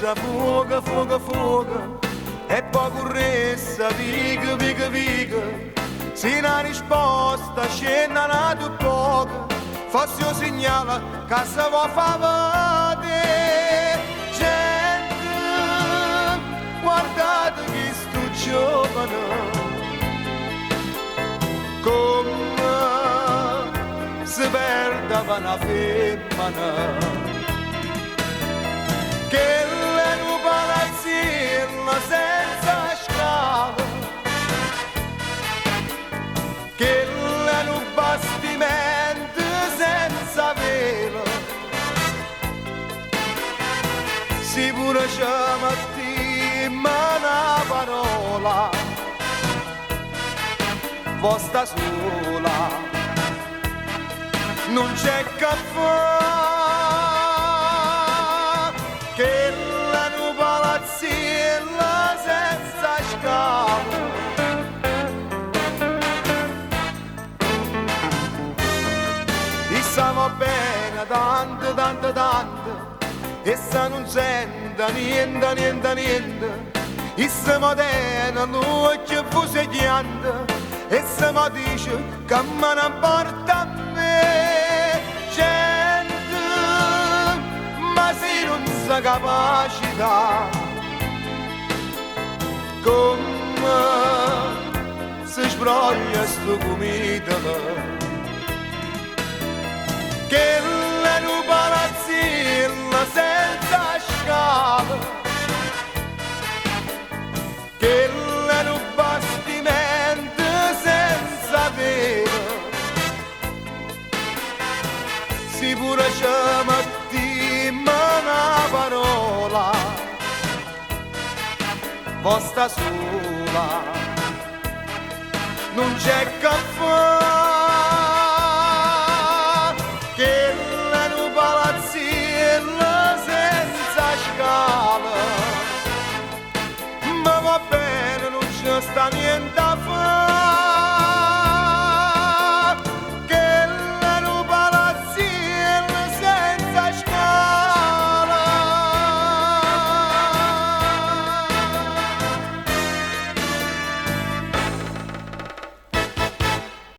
pensa fuga, fuga, fuga, e poi corressa, viga, viga, viga, se una risposta scenda una tu poca, forse io segnala che se vuoi fare te. Gente, guardate che sto giovane, come si perde una femmina, che è un palazzino senza scala, che è un bastimento senza velo, si pure c'è mattina una parola, vostra sola, non c'è caffè. Che la nu palazzina senza scala, e stiamo bene tanto, tanto, tanto, e se non sente niente, niente, niente, e se mi tiene l'occhio fusegliando, e se mi dice che me ne importa a me. Gente, ma se non sa capacità, come si sbroglia sto gomitolo, che è un palazzino senza scala, che è un bastimento senza velo, si pure c'è mattina una parola, vostra sola, non c'è caffè, che è un palazzino senza scala, ma va bene, non c'è sta niente